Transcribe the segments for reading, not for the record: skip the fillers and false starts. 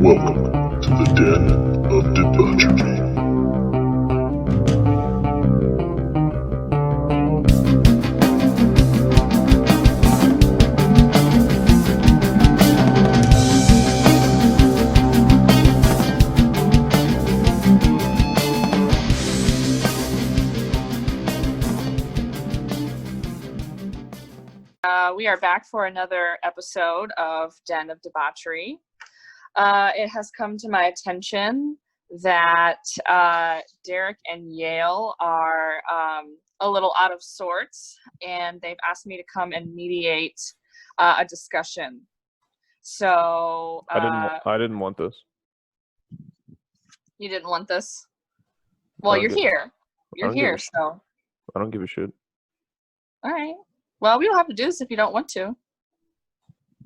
Welcome to the Den of Debauchery. We are back for another episode of Den of Debauchery. It has come to my attention that Derek and Yale are a little out of sorts, and they've asked me to come and mediate a discussion. So I didn't want this. You didn't want this? Well, you're here. You're here, so I don't give a shit. all right. Well, we don't have to do this if you don't want to.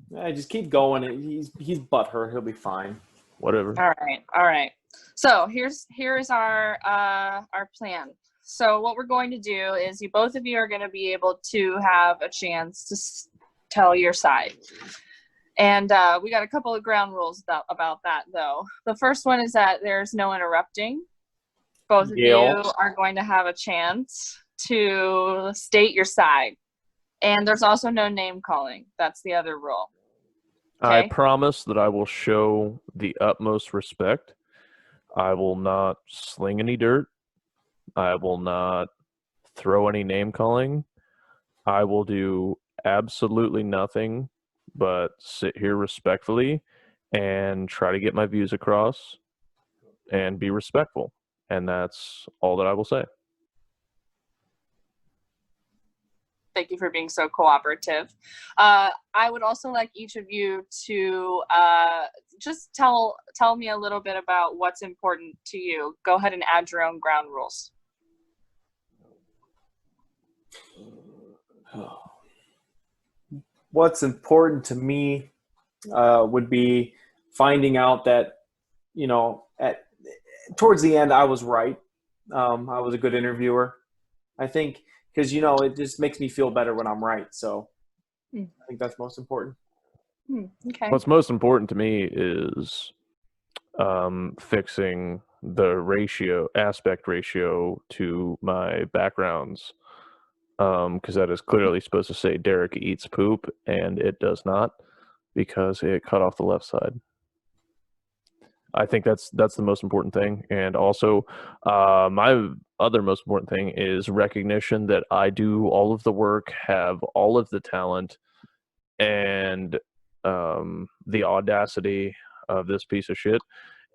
Yeah, just keep going. He's butthurt. He'll be fine. Whatever. All right. So here's our plan. So what we're going to do is both of you are going to be able to have a chance to tell your side. And we got a couple of ground rules about that, though. The first one is that there's no interrupting. Both of you are going to have a chance to state your side. And there's also no name calling. That's the other rule. Okay? I promise that I will show the utmost respect. I will not sling any dirt. I will not throw any name calling. I will do absolutely nothing but sit here respectfully and try to get my views across and be respectful. And that's all that I will say. Thank you for being so cooperative. I would also like each of you to just tell me a little bit about what's important to you. Go ahead and add your own ground rules. What's important to me would be finding out that, towards the end, I was right. I was a good interviewer, I think. Because, it just makes me feel better when I'm right. So I think that's most important. Okay. What's most important to me is fixing the aspect ratio to my backgrounds. Because that is clearly supposed to say Derek eats poop, and it does not, because it cut off the left side. I think that's the most important thing. And also, my other most important thing is recognition that I do all of the work, have all of the talent, and the audacity of this piece of shit.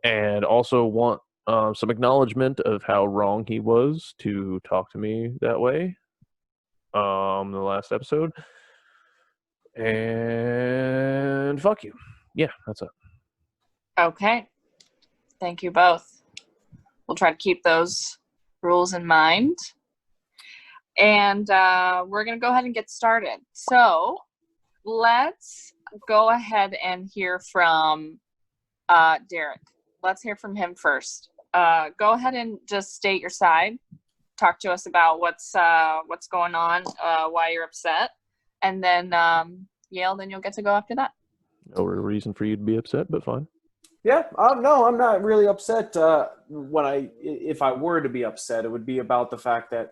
And also want some acknowledgement of how wrong he was to talk to me that way the last episode. And fuck you. Yeah, that's it. Okay. Thank you both. We'll try to keep those rules in mind. And we're going to go ahead and get started. So let's go ahead and hear from Derek. Let's hear from him first. Go ahead and just state your side. Talk to us about what's going on, why you're upset. And then Yale, then you'll get to go after that. No reason for you to be upset, but fine. Yeah, no, I'm not really upset. If I were to be upset, it would be about the fact that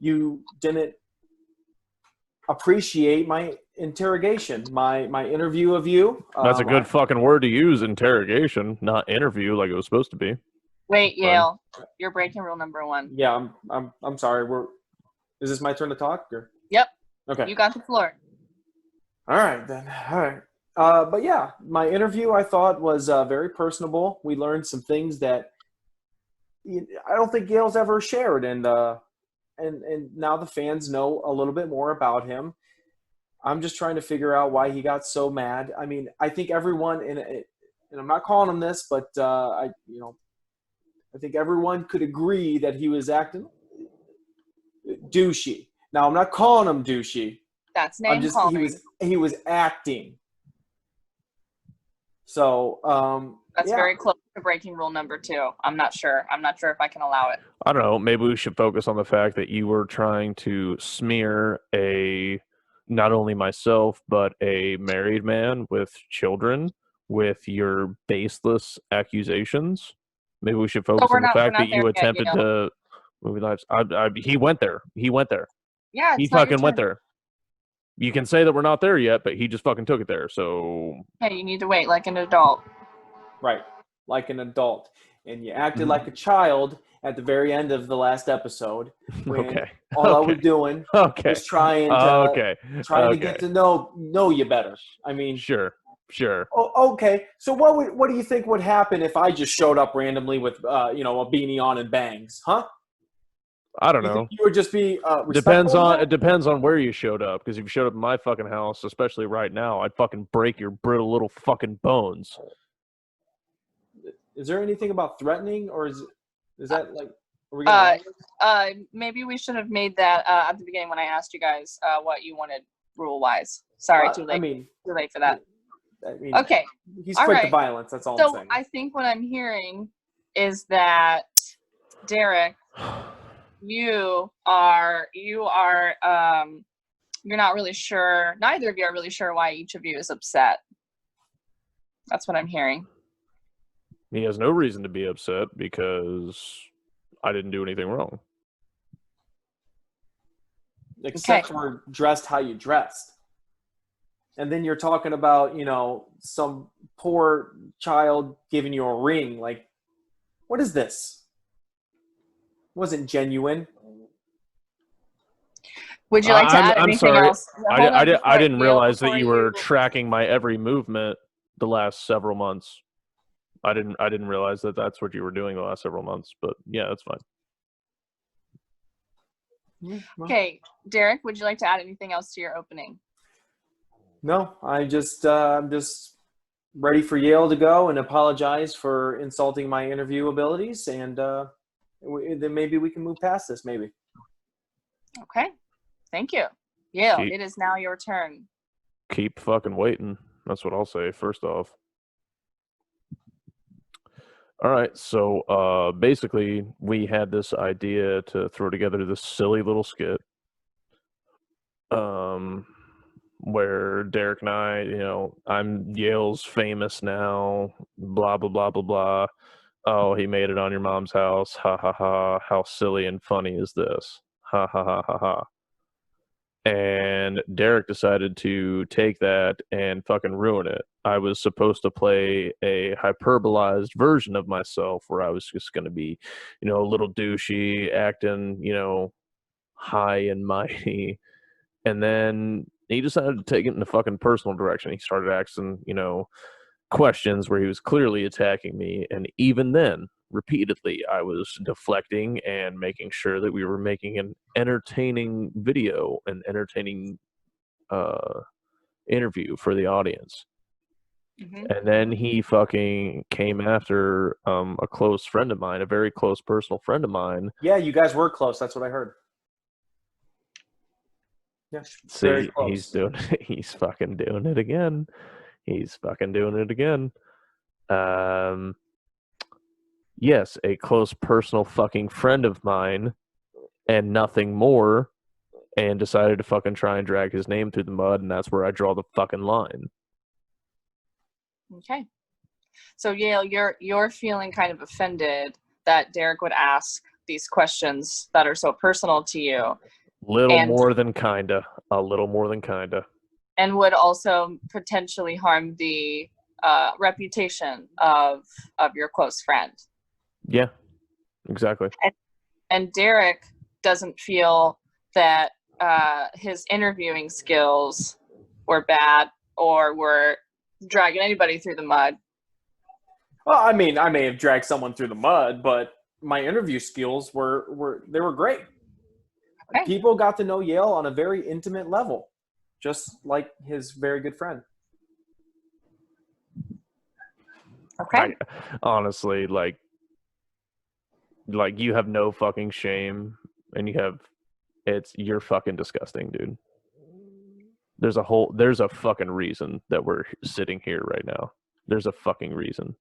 you didn't appreciate my interrogation, my interview of you. That's a good fucking word to use, interrogation, not interview like it was supposed to be. Wait, Yale, you're breaking rule number 1. Yeah, I'm sorry. Is this my turn to talk? Or? Yep. Okay. You got the floor. All right then. All right. But yeah, my interview I thought was very personable. We learned some things that I don't think Gail's ever shared, and now the fans know a little bit more about him. I'm just trying to figure out why he got so mad. I mean, I think everyone, and I'm not calling him this, but I think everyone could agree that he was acting douchey. Now, I'm not calling him douchey. That's name calling. He was acting. So that's very close to breaking rule number 2. I'm not sure if I can allow it. I don't know. Maybe we should focus on the fact that you were trying to smear not only myself, but a married man with children with your baseless accusations. Maybe we should So focus we're on the not fact that there you yet, attempted Yale. to movie lives. He went there. He went there. Yeah, He it's not your fucking went turn. there. You can say that we're not there yet, but he just fucking took it there. So Hey, you need to wait like an adult. Right, like an adult. And you acted Mhm. like a child at the very end of the last episode when okay. all I was doing Okay. was trying to get to know you better. I mean, Sure. oh, okay. So what do you think would happen if I just showed up randomly with a beanie on and bangs, huh? I don't You know. think you would just be Depends respectful of on that? it depends on where you showed up. Because if you showed up in my fucking house, especially right now, I'd fucking break your brittle little fucking bones. Is there anything about threatening, or is that like? Are we gonna Maybe we should have made that at the beginning when I asked you guys what you wanted rule wise. Sorry, too late. Too late for that. Okay. He's All quick to right. violence. That's all I'm So saying. I think what I'm hearing is that Derek, you're not really sure. Neither of you are really sure why each of you is upset. That's what I'm hearing. He has no reason to be upset because I didn't do anything wrong. Except for dressed how you dressed. And then you're talking about, some poor child giving you a ring. Like, what is this? It wasn't genuine. Would you like to add I'm anything sorry. else? I didn't realize that you were tracking my every movement the last several months. I didn't realize that that's what you were doing the last several months. But yeah, that's fine. Okay, Derek, would you like to add anything else to your opening? No, I'm just ready for Yale to go and apologize for insulting my interview abilities, and then maybe we can move past this. Maybe. Okay, thank you, Yale. It is now your turn. Keep fucking waiting. That's what I'll say. First off. All right, so basically, we had this idea to throw together this silly little skit, where Derek and I, I'm Yale's famous now, blah blah blah blah blah. Oh, he made it on your mom's house, ha ha ha! How silly and funny is this? Ha ha ha ha ha! And Derek decided to take that and fucking ruin it. I was supposed to play a hyperbolized version of myself where I was just going to be, a little douchey, acting, high and mighty. And then he decided to take it in a fucking personal direction. He started asking, questions where he was clearly attacking me. And even then, repeatedly, I was deflecting and making sure that we were making an entertaining video, an entertaining interview for the audience. Mm-hmm. And then he fucking came after a close friend of mine, a very close personal friend of mine. Yeah, you guys were close. That's what I heard. Yeah, see, he's fucking doing it again. He's fucking doing it again. Yes, a close personal fucking friend of mine and nothing more, and decided to fucking try and drag his name through the mud, and that's where I draw the fucking line. Okay. So Yale, you're feeling kind of offended that Derek would ask these questions that are so personal to you. A little more than kinda. And would also potentially harm the reputation of your close friend. Yeah, exactly. And Derek doesn't feel that his interviewing skills were bad or were dragging anybody through the mud. Well, I mean, I may have dragged someone through the mud, but my interview skills were great. Okay. People got to know Yale on a very intimate level, just like his very good friend. Okay. Honestly, like you have no fucking shame, and you're fucking disgusting, dude. There's a fucking reason that we're sitting here right now. There's a fucking reason.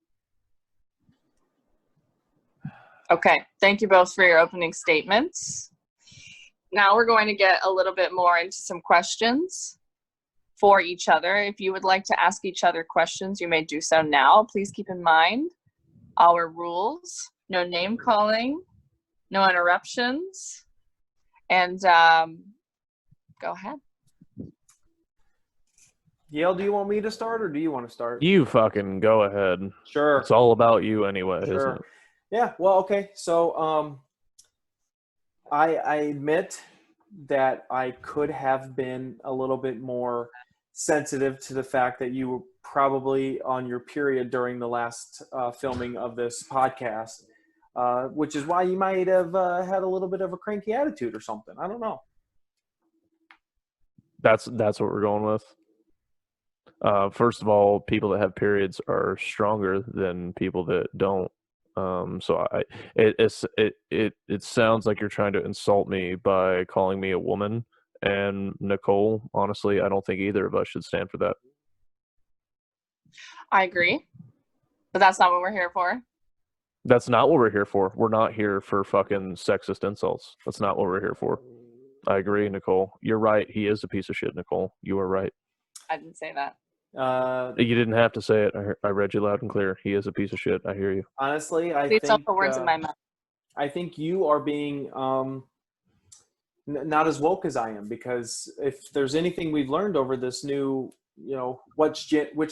Okay. Thank you both for your opening statements. Now we're going to get a little bit more into some questions for each other. If you would like to ask each other questions, you may do so now. Please keep in mind our rules: no name calling, no interruptions, and go ahead. Yale, do you want me to start or do you want to start? You fucking go ahead. Sure. It's all about you anyway, isn't Sure. it? Yeah. Well, okay. So, I admit that I could have been a little bit more sensitive to the fact that you were probably on your period during the last filming of this podcast, which is why you might have had a little bit of a cranky attitude or something. I don't know. That's what we're going with. First of all, people that have periods are stronger than people that don't. So it sounds like you're trying to insult me by calling me a woman. And Nicole, honestly, I don't think either of us should stand for that. I agree, but that's not what we're here for. That's not what we're here for. We're not here for fucking sexist insults. That's not what we're here for. I agree, Nicole. You're right. He is a piece of shit, Nicole. You are right. I didn't say that. You didn't have to say it. I read you loud and clear. He is a piece of shit. I hear you. Honestly, Please don't put words in my mouth. I think you are being not as woke as I am, because if there's anything we've learned over this new, which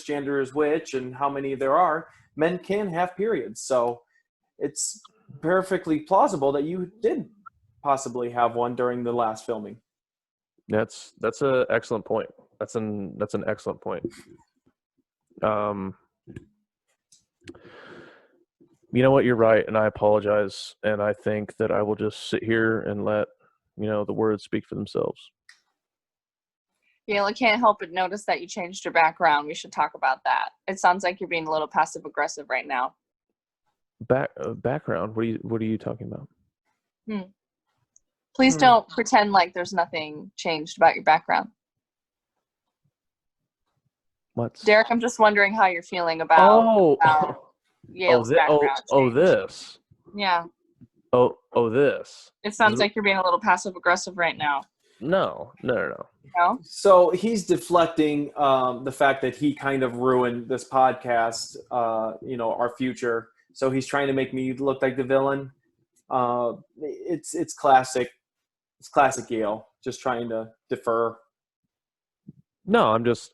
gender is which and how many there are, men can have periods. So it's perfectly plausible that you did possibly have one during the last filming. That's an excellent point. That's an excellent point. You know what? You're right, and I apologize. And I think that I will just sit here and let the words speak for themselves. Yeah, I can't help but notice that you changed your background. We should talk about that. It sounds like you're being a little passive aggressive right now. Background? What are you talking about? Please don't pretend like there's nothing changed about your background. Derek, I'm just wondering how you're feeling about Yale's background. This. Yeah. This. It sounds like you're being a little passive aggressive right now. No. No? So he's deflecting the fact that he kind of ruined this podcast, our future. So he's trying to make me look like the villain. It's classic. It's classic Yale, just trying to defer. No, I'm just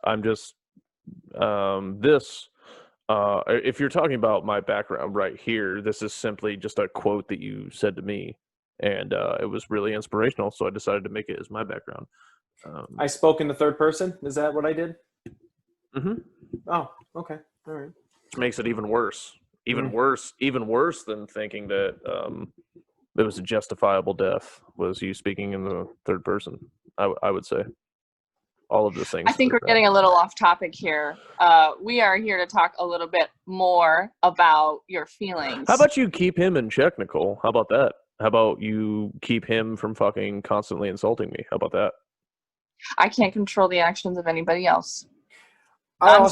this. If you're talking about my background right here, this is simply just a quote that you said to me, and it was really inspirational, so I decided to make it as my background. I spoke in the third person. Is that what I did? Mm-hmm. Oh, okay. All right. Which makes it even worse. Even worse than thinking that it was a justifiable death was you speaking in the third person. I would say. All of the things. I think we're getting a little off topic here. We are here to talk a little bit more about your feelings. How about you keep him in check, Nicole? How about that? How about you keep him from fucking constantly insulting me? How about that? I can't control the actions of anybody else. I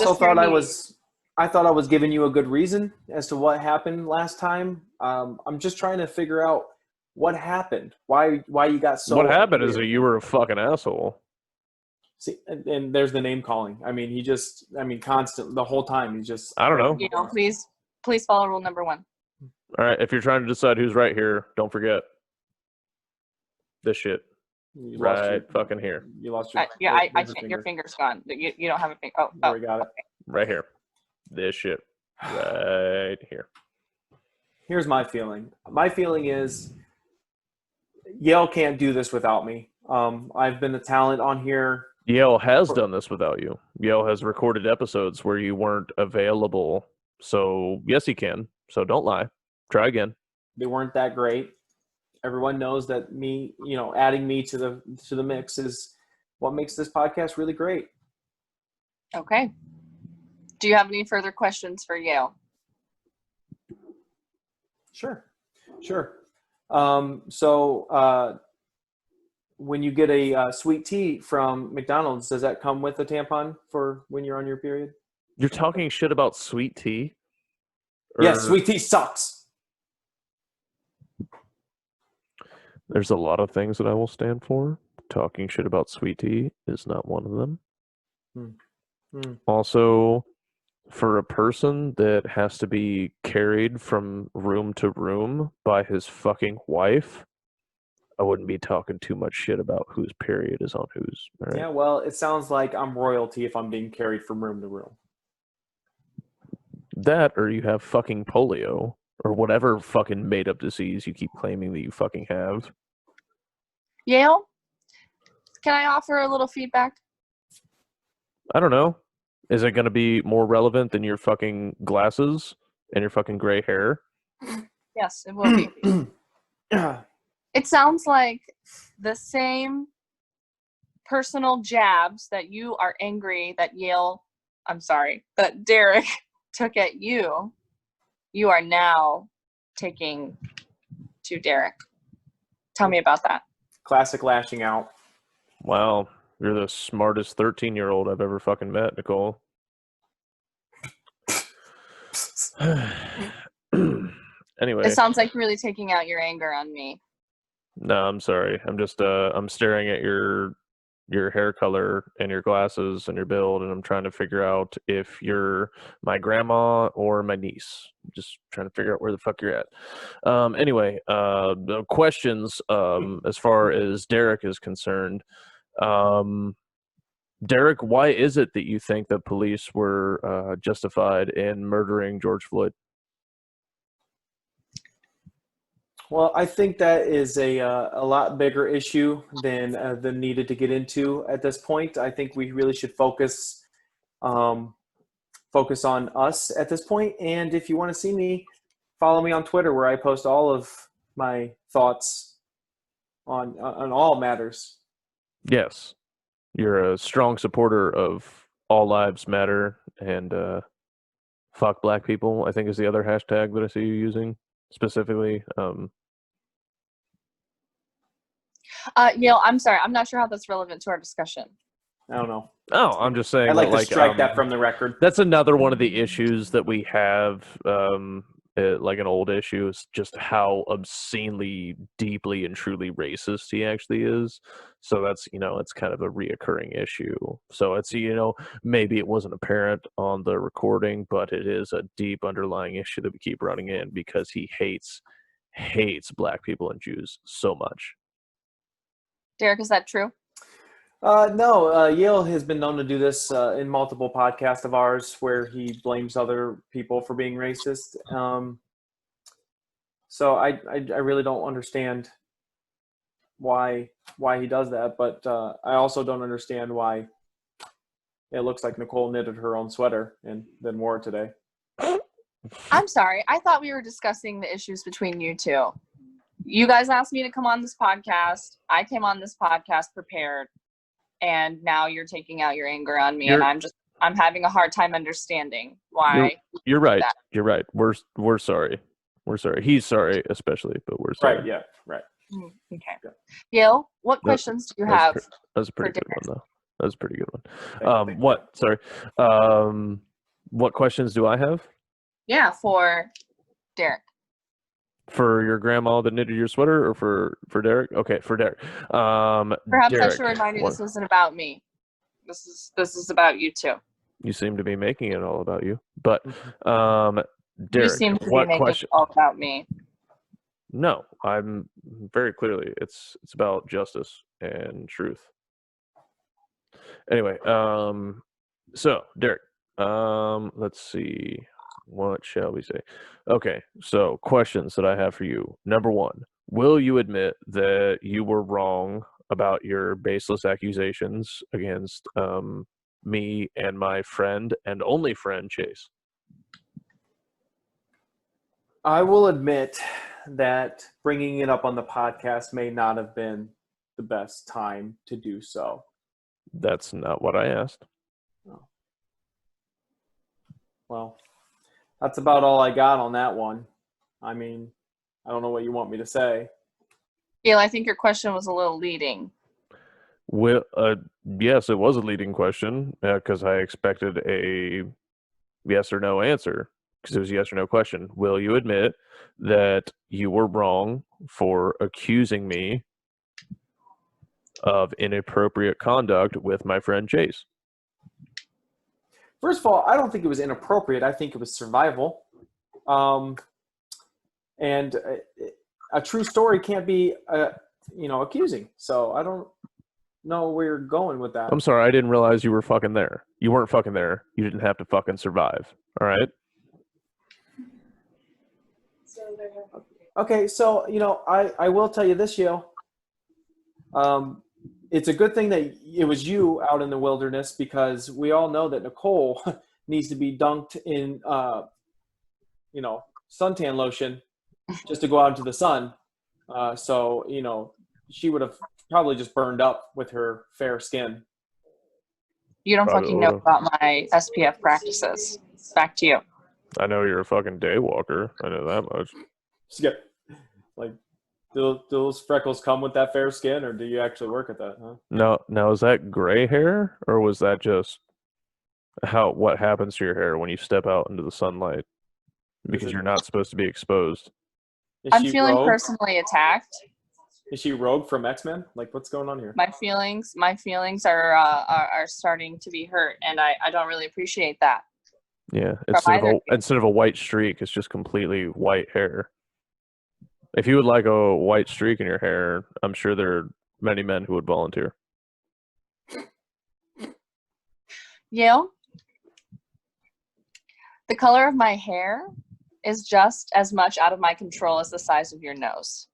thought I was giving you a good reason as to what happened last time. I'm just trying to figure out what happened. Why you got so. What happened is that you were a fucking asshole. See, and there's the name calling. I mean, constant the whole time. He's just. I don't know. Please follow rule number 1. All right, if you're trying to decide who's right here, don't forget this shit. Fucking here. You lost your. I can't. Your finger's gone. You don't have a finger. Oh, we got it. Right here. This shit. Right here. Here's my feeling. My feeling is Yale can't do this without me. I've been the talent on here. Yale has done this without you. Yale has recorded episodes where you weren't available. So, yes, he can. So, don't lie. Try again. They weren't that great. Everyone knows that me, adding me to the mix is what makes this podcast really great. Okay. Do you have any further questions for Yale? Sure. When you get a sweet tea from McDonald's, does that come with a tampon for when you're on your period? You're talking shit about sweet tea? Yes, sweet tea sucks. There's a lot of things that I will stand for. Talking shit about sweet tea is not one of them. Also, for a person that has to be carried from room to room by his fucking wife, I wouldn't be talking too much shit about whose period is on whose. All right? Yeah, well, it sounds like I'm royalty if I'm being carried from room to room. That, or you have fucking polio, or whatever fucking made up disease you keep claiming that you fucking have. Yale, can I offer a little feedback? I don't know. Is it going to be more relevant than your fucking glasses and your fucking gray hair? Yes, it will be. It sounds like the same personal jabs that you are angry that that Derek took at you, you are now taking to Derek. Tell me about that. Classic lashing out. Wow, you're the smartest 13-year-old I've ever fucking met, Nicole. Anyway. It sounds like you're really taking out your anger on me. No, I'm sorry. I'm just I'm staring at your hair color and your glasses and your build, and I'm trying to figure out if you're my grandma or my niece. Just trying to figure out where the fuck you're at. Anyway, the questions as far as Derek is concerned. Derek, why is it that you think that police were justified in murdering George Floyd? Well, I think that is a lot bigger issue than needed to get into at this point. I think we really should focus on us at this point. And if you want to see me, follow me on Twitter, where I post all of my thoughts on all matters. Yes, you're a strong supporter of all lives matter and fuck black people, I think, is the other hashtag that I see you using specifically. Yale, I'm sorry. I'm not sure how that's relevant to our discussion. I don't know. Oh, I'm just saying. I'd like that, to strike that from the record. That's another one of the issues that we have, like an old issue, is just how obscenely, deeply, and truly racist he actually is. So that's, it's kind of a reoccurring issue. So it's, maybe it wasn't apparent on the recording, but it is a deep underlying issue that we keep running in because he hates black people and Jews so much. Derek, is that true? No, Yale has been known to do this in multiple podcasts of ours where he blames other people for being racist. So I really don't understand why he does that, but I also don't understand why it looks like Nicole knitted her own sweater and then wore it today. I'm sorry. I thought we were discussing the issues between you two. You guys asked me to come on this podcast. I came on this podcast prepared. And now you're taking out your anger on me, and I'm having a hard time understanding why. You're right. You're right. We're sorry. We're sorry. He's sorry, especially, but we're sorry. Right. Yeah. Right. Okay. Yeah. Yale, what questions do you have? That was a pretty good one, though. That was a pretty good one. Thank you. Sorry. What questions do I have? Yeah, for Derek. For your grandma that knitted your sweater, or for Derek? Okay, for Derek. Perhaps Derek, I should remind you this isn't about me. This is about you two. You seem to be making it all about you, but Derek, you seem to be making it all about me. No, I'm very clearly it's about justice and truth. Anyway, so Derek, let's see. What shall we say? Okay, so questions that I have for you. Number one, will you admit that you were wrong about your baseless accusations against me and my friend and only friend, Chase? I will admit that bringing it up on the podcast may not have been the best time to do so. That's not what I asked. Oh. Well, that's about all I got on that one. I mean, I don't know what you want me to say. Gail, I think your question was a little leading. Well, yes, it was a leading question because I expected a yes or no answer because it was a yes or no question. Will you admit that you were wrong for accusing me of inappropriate conduct with my friend Chase? First of all, I don't think it was inappropriate. I think it was survival. And a true story can't be, accusing. So I don't know where you're going with that. I'm sorry, I didn't realize you were fucking there. You weren't fucking there. You didn't have to fucking survive. All right? Okay, so, I will tell you this, Yale. It's a good thing that it was you out in the wilderness, because we all know that Nicole needs to be dunked in, suntan lotion just to go out into the sun. So, she would have probably just burned up with her fair skin. You don't Probably fucking know would've. about my SPF practices. Back to you. I know you're a fucking daywalker. I know that much. Just get, like, do those freckles come with that fair skin, or do you actually work at that, huh? No, now is that gray hair, or was that just what happens to your hair when you step out into the sunlight? Because you're not supposed to be exposed. Is I'm she feeling rogue? personally attacked. Is she Rogue from X-Men? Like, what's going on here? My feelings are starting to be hurt, and I don't really appreciate that. Yeah, either instead of a white streak, it's just completely white hair. If you would like a white streak in your hair, I'm sure there are many men who would volunteer. Yale, the color of my hair is just as much out of my control as the size of your nose.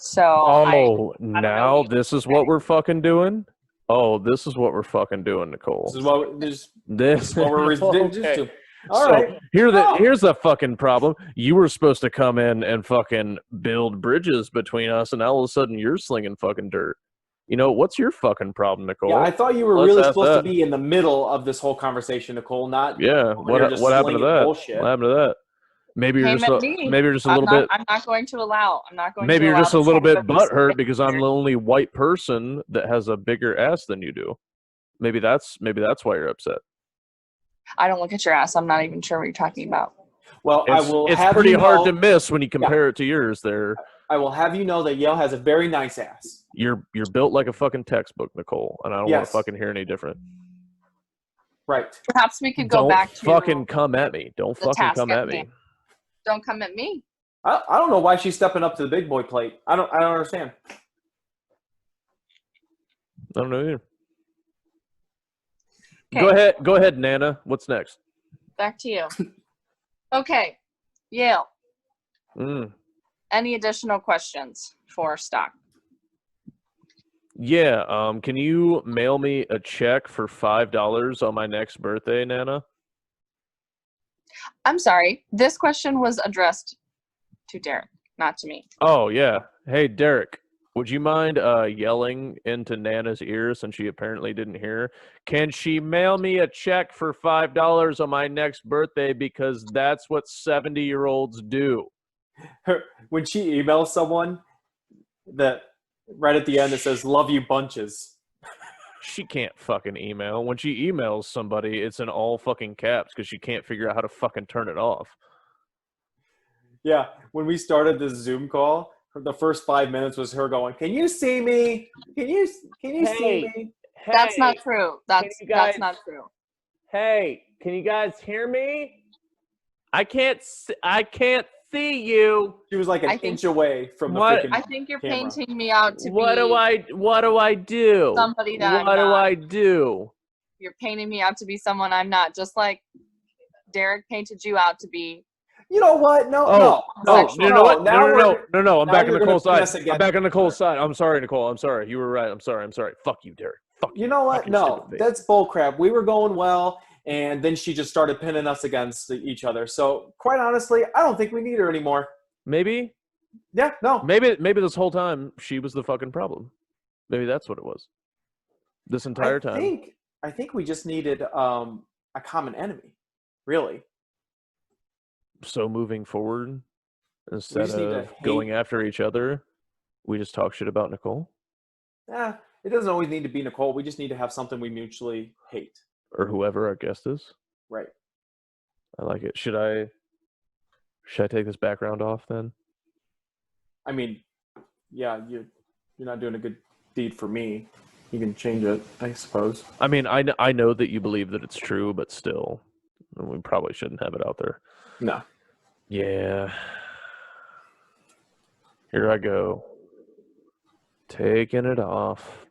So now this is what we're fucking doing? Oh, this is what we're fucking doing, Nicole. This is what we're reduced to. All So right. here's the fucking problem. You were supposed to come in and fucking build bridges between us, and now all of a sudden you're slinging fucking dirt. What's your fucking problem, Nicole? Yeah, I thought you were Let's really ask supposed to that. be in the middle of this whole conversation, Nicole. Not Yeah. What happened to slinging that? bullshit. What happened to that? Maybe you're just a little bit. I'm not going to allow. Maybe you're just a little bit butthurt because I'm there. the only white person that has a bigger ass than you do. Maybe that's why you're upset. I don't look at your ass. I'm not even sure what you're talking about. Well, It's pretty hard to miss when you compare it to yours. There, I will have you know that Yale has a very nice ass. you're built like a fucking textbook, Nicole, and I don't want to fucking hear any different. Right. Perhaps we could go back to fucking come at me. Don't the fucking task come at me. hand. Don't come at me. I don't know why she's stepping up to the big boy plate. I don't understand. I don't know either. Okay. Go ahead, Nana. What's next? Back to you. Okay, Yale. Any additional questions for Stock? Yeah. Can you mail me a check for $5 on my next birthday, Nana? I'm sorry. This question was addressed to Derek, not to me. Oh yeah. Hey, Derek. Would you mind yelling into Nana's ear since she apparently didn't hear? Can she mail me a check for $5 on my next birthday because that's what 70-year-olds do? When she emails someone, that right at the end it says "Love you bunches." She can't fucking email. When she emails somebody, it's in all fucking caps because she can't figure out how to fucking turn it off. Yeah, when we started this Zoom call, the first 5 minutes was her going, "Can you see me? Can you see me?" That's not true. That's not true. Hey, can you guys hear me? I can't see you. She was like an inch away from the freaking I think you're camera. painting me out to What do I do? somebody that I'm What do not. I do? You're painting me out to be someone I'm not, just like Derek painted you out to be. You know what? No. No. I'm back on you're Nicole's gonna pin side. us I'm against back on Nicole's side. I'm sorry, Nicole. I'm sorry. You were right. I'm sorry. Fuck you, Derek. Fuck you. You know what? Fucking No, stupid face. that's bullcrap. We were going well, and then she just started pinning us against each other. So, quite honestly, I don't think we need her anymore. Maybe. Yeah, no. Maybe this whole time she was the fucking problem. Maybe that's what it was. This entire time. I think we just needed a common enemy, really. So moving forward, instead just need to of going after each other, we just talk shit about Nicole It doesn't always need to be Nicole. We just need to have something we mutually hate. or whoever our guest is. Right. I like it. Should I take this background off then? I mean, yeah, you're not doing a good deed for me. You can change it, I suppose. I mean, I know that you believe that it's true, but still, we probably shouldn't have it out there. No. Yeah. Here I go. Taking it off.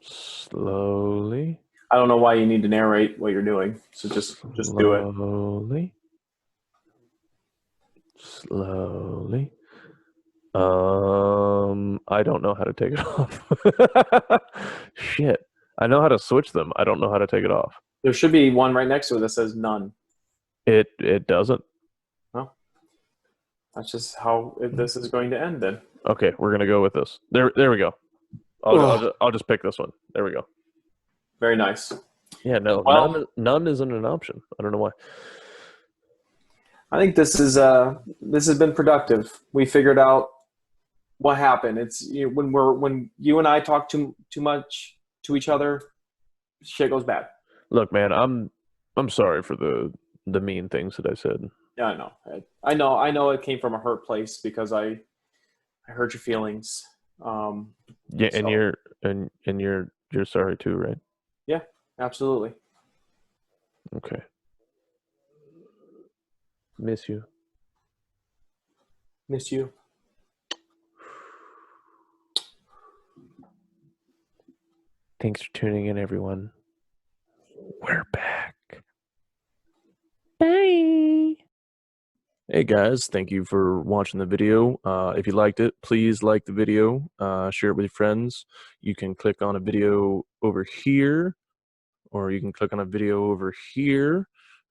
Slowly. I don't know why you need to narrate what you're doing. So just do it. Slowly. Slowly. I don't know how to take it off. Shit. I know how to switch them. I don't know how to take it off. There should be one right next to it that says none. It doesn't. Well, that's just how this is going to end then. Okay, we're gonna go with this. There we go. I'll just pick this one. There we go. Very nice. Yeah, no, Well- none isn't an option. I don't know why. I think this has been productive. We figured out what happened. It's when you and I talk too much to each other, shit goes bad. Look, man, I'm sorry for the mean things that I said. Yeah, I know. I know it came from a hurt place because I hurt your feelings. Yeah, and So- you're sorry too, right? Yeah, absolutely. Okay. Miss you. Miss you. Thanks for tuning in, everyone. We're back. Bye. Hey guys, thank you for watching the video. If you liked it, please like the video, share it with your friends. You can click on a video over here, or you can click on a video over here,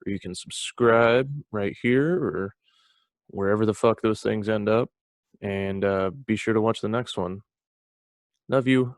or you can subscribe right here, or wherever the fuck those things end up. And be sure to watch the next one. Love you.